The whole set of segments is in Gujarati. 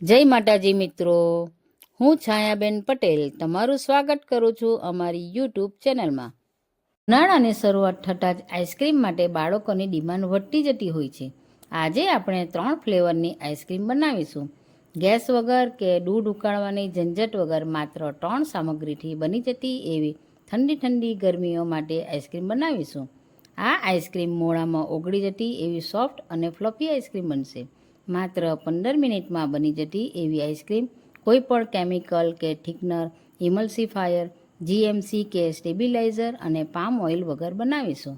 જય માતાજી મિત્રો, હું છાયાબેન પટેલ તમારું સ્વાગત કરું છું અમારી યુટ્યુબ ચેનલમાં. ઉનાળાની શરૂઆત થતાં જ આઈસ્ક્રીમ માટે બાળકોની ડિમાન્ડ વધતી જતી હોય છે. આજે આપણે 3 ફ્લેવરની આઈસ્ક્રીમ બનાવીશું. ગેસ વગર કે દૂધ ઉકાળવાની ઝંઝટ વગર માત્ર 3 સામગ્રીથી બની જતી એવી ઠંડી ઠંડી ગરમીઓ માટે આઈસ્ક્રીમ બનાવીશું. આ આઈસ્ક્રીમ મોળામાં ઓગળી જતી એવી સોફ્ટ અને ફ્લફી આઈસ્ક્રીમ બનશે. માત્ર 15 મિનિટમાં બની જતી એવી આઈસ્ક્રીમ કોઈ પણ કેમિકલ કે થિકનર, ઇમલ્સિફાયર, જીએમસી કે સ્ટેબિલાઇઝર અને પામ ઓઇલ વગર બનાવીશું.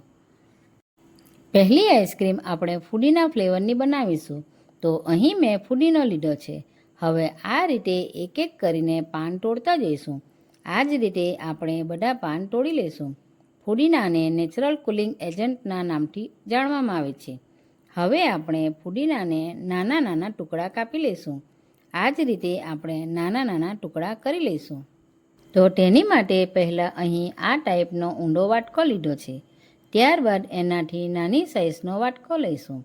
પહેલી આઈસ્ક્રીમ આપણે ફુદીના ફ્લેવરની બનાવીશું. તો અહીં મેં ફુદીનો લીધો છે. હવે આ રીતે એક એક કરીને પાન તોડતા જઈશું. આ જ રીતે આપણે બધા પાન તોડી લઈશું. ફુદીનાને નેચરલ કુલિંગ એજન્ટના નામથી જાણવામાં આવે છે. હવે આપણે ફુદીનાને નાના નાના ટુકડા કાપી લઈશું. આ જ રીતે આપણે નાના નાના ટુકડા કરી લઈશું. તો તેની માટે પહેલાં અહીં આ ટાઈપનો ઊંડો વાટકો લીધો છે. ત્યારબાદ એનાથી નાની સાઇઝનો વાટકો લઈશું.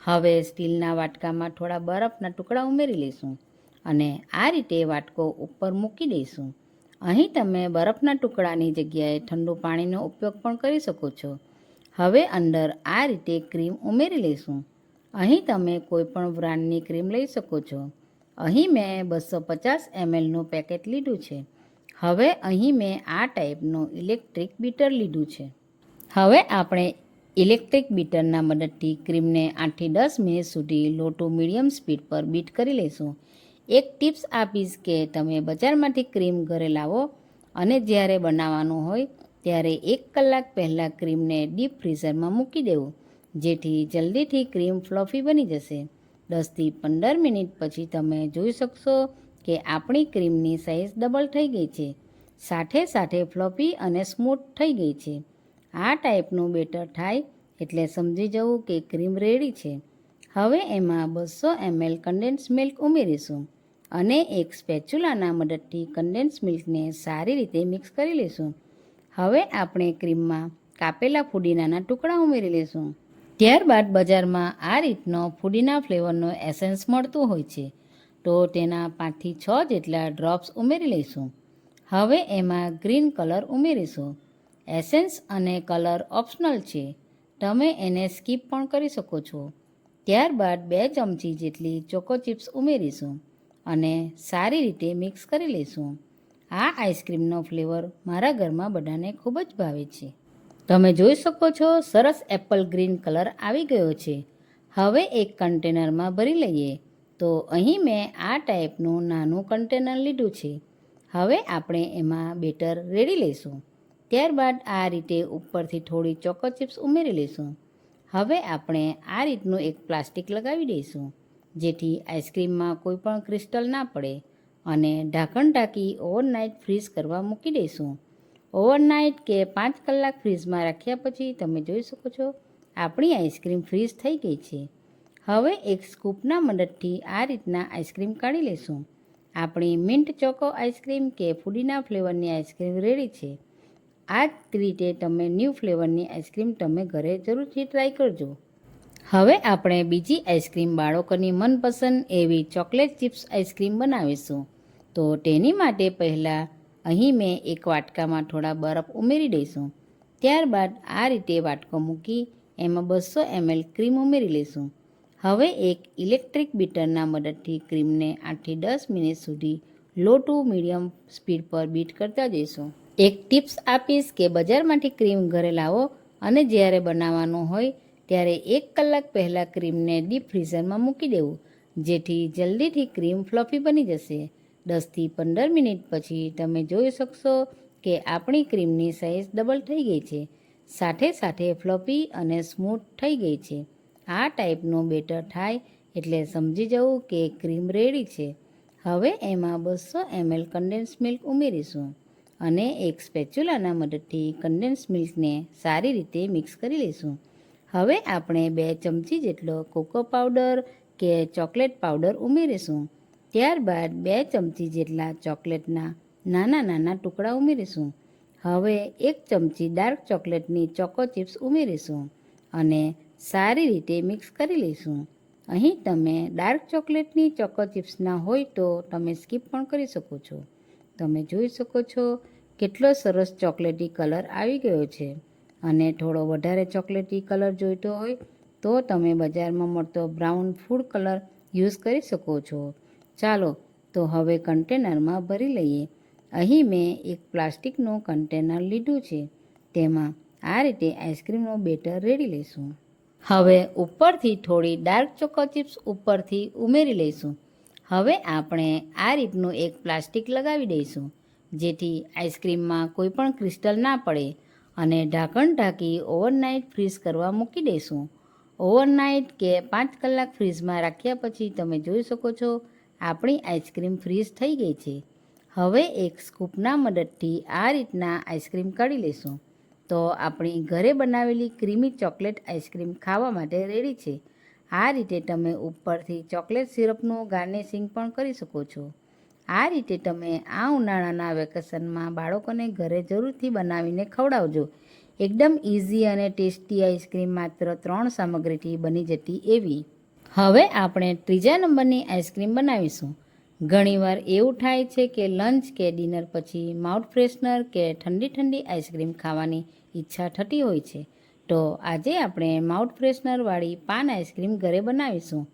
હવે સ્ટીલના વાટકામાં થોડા બરફના ટુકડા ઉમેરી લઈશું અને આ રીતે વાટકો ઉપર મૂકી દઈશું. અહીં તમે બરફના ટુકડાની જગ્યાએ ઠંડુ પાણીનો ઉપયોગ પણ કરી શકો છો. હવે અંદર આ રીતે ક્રીમ ઉમેરી લઈશું. અહીં તમે કોઈ પણ બ્રાન્ડની ક્રીમ લઈ શકો છો. અહીં મેં 250 mlનું પેકેટ લીધું છે. હવે અહીં મેં આ ટાઈપનું ઇલેક્ટ્રિક બીટર લીધું છે. હવે આપણે ઇલેક્ટ્રિક બીટરના મદદથી ક્રીમને 8થી 10 મિનિટ સુધી લો ટુ મીડિયમ સ્પીડ પર બીટ કરી લઈશું. એક ટિપ્સ આપીશ કે તમે બજારમાંથી ક્રીમ ઘરે લાવો અને જ્યારે બનાવવાનું હોય ત્યારે 1 કલાક પહેલાં ક્રીમને ડીપ ફ્રીઝરમાં મૂકી દેવું, જેથી જલ્દીથી ક્રીમ ફ્લફી બની જશે. 10થી 15 મિનિટ પછી તમે જોઈ શકશો કે આપણી ક્રીમની સાઇઝ ડબલ થઈ ગઈ છે, સાથે સાથે ફ્લફી અને સ્મૂથ થઈ ગઈ છે. આ ટાઈપનું બેટર થાય એટલે સમજી જવું કે ક્રીમ રેડી છે. હવે એમાં 200 ml કન્ડેન્સ મિલ્ક ઉમેરીશું અને એક સ્પેચ્યુલાના મદદથી કન્ડેન્સ મિલ્કને સારી રીતે મિક્સ કરી લઈશું. હવે આપણે ક્રીમમાં કાપેલા ફુદીનાના ટુકડા ઉમેરી લઈશું. ત્યારબાદ બજારમાં આ રીતનો ફુદીના ફ્લેવરનો એસેન્સ મળતું હોય છે, તો તેના 5થી 6 જેટલા ડ્રોપ્સ ઉમેરી લઈશું. હવે એમાં ગ્રીન કલર ઉમેરીશું. એસેન્સ અને કલર ઓપ્શનલ છે, તમે એને સ્કીપ પણ કરી શકો છો. ત્યારબાદ 2 ચમચી જેટલી ચોકો ચિપ્સ ઉમેરીશું અને સારી રીતે મિક્સ કરી લઈશું. આ આઈસ્ક્રીમનો ફ્લેવર મારા ઘરમાં બધાને ખૂબ જ ભાવે છે. તમે જોઈ શકો છો સરસ એપલ ગ્રીન કલર આવી ગયો છે. હવે એક કન્ટેનરમાં ભરી લઈએ. તો અહીં મેં આ ટાઈપનું નાનું કન્ટેનર લીધું છે. હવે આપણે એમાં બેટર રેડી લઈશું. ત્યારબાદ આ રીતે ઉપરથી થોડી ચોકો ચિપ્સ ઉમેરી લઈશું. હવે આપણે આ રીતનું એક પ્લાસ્ટિક લગાવી દઈશું, જેથી આઈસ્ક્રીમમાં કોઈ પણ ક્રિસ્ટલ ના પડે અને ઢાંકણ ઢાંકી ઓવરનાઇટ ફ્રીઝ કરવા મૂકી દઈશું. ઓવરનાઇટ કે 5 કલાક ફ્રીઝમાં રાખ્યા પછી તમે જોઈ શકો છો આપણી આઈસ્ક્રીમ ફ્રીઝ થઈ ગઈ છે. હવે એક સ્કૂપના મદદથી આ રીતના આઈસ્ક્રીમ કાઢી લઈશું. આપણી મિન્ટ ચોકો આઈસ્ક્રીમ કે ફુદીના ફ્લેવરની આઈસ્ક્રીમ રેડી છે. આ જ રીતે તમે ન્યૂ ફ્લેવરની આઈસ્ક્રીમ તમે ઘરે જરૂરથી ટ્રાય કરજો. હવે આપણે બીજી આઈસ્ક્રીમ બાળકોની મનપસંદ એવી ચોકલેટ ચિપ્સ આઈસ્ક્રીમ બનાવીશું. તો તેની માટે પહેલાં અહીં મેં એક વાટકામાં થોડા બરફ ઉમેરી દઈશું. ત્યારબાદ આ રીતે વાટકો મૂકી એમાં 200 ml ક્રીમ ઉમેરી લઈશું. હવે એક ઇલેક્ટ્રિક બીટરના મદદથી ક્રીમને 8થી 10 મિનિટ સુધી લો ટુ મીડિયમ સ્પીડ પર બીટ કરતા જઈશું. એક ટિપ્સ આપીશ કે બજારમાંથી ક્રીમ ઘરે લાવો અને જ્યારે બનાવવાનું હોય ત્યારે 1 કલાક પહેલાં ક્રીમને ડીપ ફ્રીઝરમાં મૂકી દેવું, જેથી જલ્દીથી ક્રીમ ફ્લફી બની જશે. 10થી 15 મિનિટ પછી તમે જોઈ શકશો કે આપણી ક્રીમની સાઇઝ ડબલ થઈ ગઈ છે, સાથે સાથે ફ્લફી અને સ્મૂથ થઈ ગઈ છે. આ ટાઈપનું બેટર થાય એટલે સમજી જવું કે ક્રીમ રેડી છે. હવે એમાં 200 ml કન્ડેન્સ મિલ્ક ઉમેરીશું અને એક સ્પેચ્યુલાના મદદથી કન્ડેન્સ મિલ્કને સારી રીતે મિક્સ કરી લઈશું. હવે આપણે 2 ચમચી જેટલો કોકો પાવડર કે ચોકલેટ પાવડર ઉમેરીશું. ત્યારબાદ 2 ચમચી જેટલા ચોકલેટના નાના નાના ટુકડા ઉમેરીશું. હવે 1 ચમચી ડાર્ક ચોકલેટની ચોકો ચિપ્સ ઉમેરીશું અને સારી રીતે મિક્સ કરી લઈશું. અહીં તમે ડાર્ક ચોકલેટની ચોકો ચિપ્સ ના હોય તો તમે સ્કીપ પણ કરી શકો છો. તમે જોઈ શકો છો કેટલો સરસ ચોકલેટી કલર આવી ગયો છે. અને થોડો વધારે ચોકલેટી કલર જોઈતો હોય તો તમે બજારમાં મળતો બ્રાઉન ફૂડ કલર યુઝ કરી શકો છો. ચાલો તો હવે કન્ટેનરમાં ભરી લઈએ. અહીં મેં એક પ્લાસ્ટિકનું કન્ટેનર લીધું છે. તેમાં આ રીતે આઈસ્ક્રીમનું બેટર રેડી લઈશું. હવે ઉપરથી થોડી ડાર્ક ચોકો ચિપ્સ ઉપરથી ઉમેરી લઈશું. હવે આપણે આ રીતનું એક પ્લાસ્ટિક લગાવી દઈશું જેથી આઈસ્ક્રીમમાં કોઈ પણ ક્રિસ્ટલ ના પડે અને ઢાંકણ ઢાંકી ઓવરનાઇટ ફ્રીઝ કરવા મૂકી દઈશું. ઓવરનાઇટ કે 5 કલાક ફ્રીઝમાં રાખ્યા પછી તમે જોઈ શકો છો આપણી આઈસ્ક્રીમ ફ્રીઝ થઈ ગઈ છે. હવે એક સ્કૂપના મદદથી આ રીતના આઈસ્ક્રીમ કાઢી લઈશું. તો આપણી ઘરે બનાવેલી ક્રીમી ચોકલેટ આઈસ્ક્રીમ ખાવા માટે રેડી છે. આ રીતે તમે ઉપરથી ચોકલેટ સિરપનું ગાર્નિશિંગ પણ કરી શકો છો. આ રીતે તમે આ ઉનાળાના વેકેશનમાં બાળકોને ઘરે જરૂરથી બનાવીને ખવડાવજો. એકદમ ઇઝી અને ટેસ્ટી આઈસ્ક્રીમ માત્ર 3 સામગ્રીથી બની જતી એવી. હવે આપણે ત્રીજા નંબરની આઈસ્ક્રીમ બનાવીશું. ઘણીવાર એવું થાય છે કે લંચ કે ડિનર પછી માઉથ ફ્રેશનર કે ઠંડી ઠંડી આઈસ્ક્રીમ ખાવાની ઈચ્છા થતી હોય છે. તો આજે આપણે માઉથ ફ્રેશનરવાળી પાન આઈસ્ક્રીમ ઘરે બનાવીશું.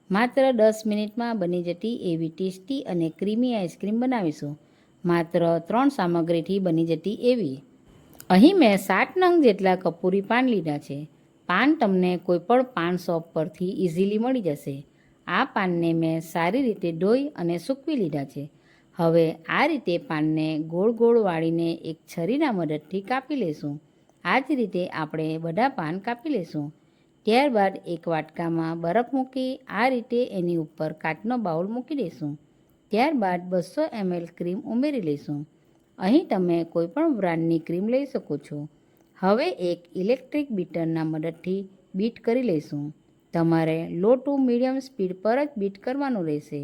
માત્ર 10 મિનિટમાં બની જતી એવી ટેસ્ટી અને ક્રીમી આઈસ્ક્રીમ બનાવીશું. માત્ર 3 સામગ્રીથી બની જતી એવી. અહીં મેં 7 નંગ જેટલા કપૂરી પાન લીધા છે. પાન તમને કોઈપણ પાન શોપ પરથી ઇઝીલી મળી જશે. આ પાનને મેં સારી રીતે ધોઈ અને સૂકવી લીધા છે. હવે આ રીતે પાનને ગોળ ગોળ વાળીને એક છરીના મદદથી કાપી લઈશું. આ જ રીતે આપણે બધા પાન કાપી લઈશું. ત્યારબાદ એક વાટકામાં બરફ મૂકી આ રીતે એની ઉપર કાચનો બાઉલ મૂકી દઈશું. ત્યારબાદ 200 ml ક્રીમ ઉમેરી લઈશું. અહીં તમે કોઈપણ બ્રાન્ડની ક્રીમ લઈ શકો છો. હવે એક ઇલેક્ટ્રિક બીટરના મદદથી બીટ કરી લઈશું. તમારે લો ટુ મીડિયમ સ્પીડ પર જ બીટ કરવાનું રહેશે.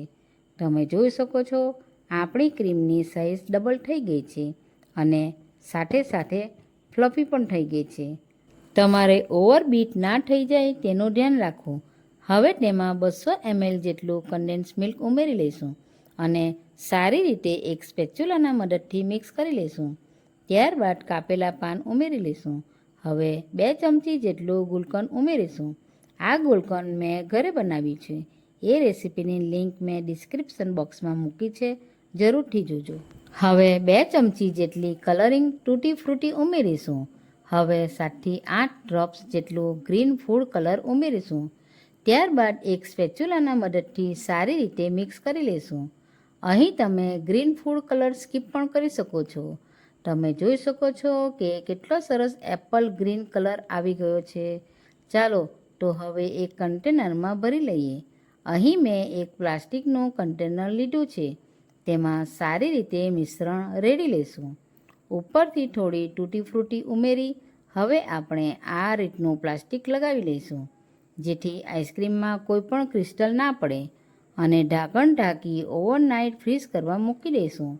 તમે જોઈ શકો છો આપણી ક્રીમની સાઇઝ ડબલ થઈ ગઈ છે અને સાથે સાથે ફ્લફી પણ થઈ ગઈ છે. તમારે ઓવર બીટ ના થઈ જાય તેનું ધ્યાન રાખવું. હવે તેમાં 200 ml જેટલું કન્ડેન્સ મિલ્ક ઉમેરી લઈશું અને સારી રીતે એક સ્પેચ્યુલાના મદદથી મિક્સ કરી લઈશું. ત્યારબાદ કાપેલા પાન ઉમેરી લઈશું. હવે 2 ચમચી જેટલું ગુલકંદ ઉમેરીશું. આ ગુલકંદ મેં ઘરે બનાવ્યું છે. એ રેસીપીની લિંક મેં ડિસ્ક્રિપ્શન બોક્સમાં મૂકી છે, જરૂરથી જોજો. હવે 2 ચમચી જેટલી કલરિંગ ટૂટી ફ્રૂટી ઉમેરીશું. હવે 7 થી 8 ડ્રોપ્સ જેટલું ગ્રીન ફૂડ કલર ઉમેરીશું. ત્યારબાદ એક સ્પેચ્યુલાના મદદથી સારી રીતે મિક્સ કરી લઈશું. અહીં તમે ગ્રીન ફૂડ કલર સ્કીપ પણ કરી શકો છો. તમે જોઈ શકો છો કે કેટલો સરસ એપલ ગ્રીન કલર આવી ગયો છે. ચાલો તો હવે એક કન્ટેનરમાં ભરી લઈએ. અહીં મેં એક પ્લાસ્ટિકનું કન્ટેનર લીધું છે. તેમાં સારી રીતે મિશ્રણ રેડી લઈશું. ઉપરથી થોડી તૂટી ફ્રૂટી ઉમેરી હવે આપણે આ રીતનું પ્લાસ્ટિક લગાવી લઈશું જેથી આઈસ્ક્રીમમાં કોઈ પણ ક્રિસ્ટલ ના પડે અને ઢાંકણ ઢાંકી ઓવરનાઇટ ફ્રીઝ કરવા મૂકી દઈશું.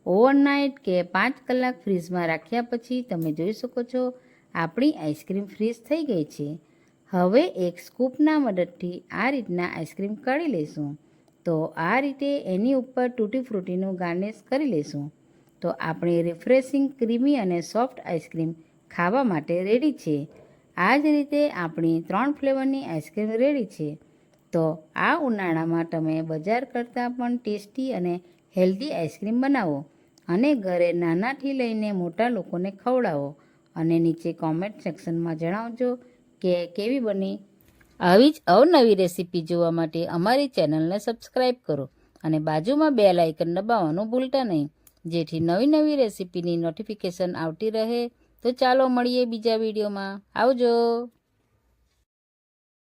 ઓવરનાઇટ કે 5 કલાક ફ્રીઝમાં રાખ્યા પછી તમે જોઈ શકો છો આપણી આઈસ્ક્રીમ ફ્રીઝ થઈ ગઈ છે. હવે એક સ્કૂપના મદદથી આ રીતના આઈસ્ક્રીમ કાઢી લઈશું. તો આ રીતે એની ઉપર તૂટી ફ્રૂટીનું ગાર્નિશ કરી લઈશું. તો આપણી રિફ્રેશિંગ ક્રીમી અને સોફ્ટ આઈસ્ક્રીમ ખાવા માટે રેડી છે. આ જ રીતે આપણી 3 ફ્લેવરની આઈસ્ક્રીમ રેડી છે. તો આ ઉનાળામાં તમે બજાર કરતાં પણ ટેસ્ટી અને હેલ્ધી આઈસ્ક્રીમ બનાવો અને ઘરે નાનાથી લઈને મોટા લોકોને ખવડાવો અને નીચે કોમેન્ટ સેક્શનમાં જણાવજો કે કેવી બની. આવી જ અવનવી રેસીપી જોવા માટે અમારી ચેનલને સબસ્ક્રાઈબ કરો અને બાજુમાં બેલ આઇકન દબાવવાનું ભૂલતા નહીં જેથી નવી નવી રેસીપીની નોટિફિકેશન આવતી રહે. તો ચાલો મળીએ બીજા વિડીયોમાં. આવજો.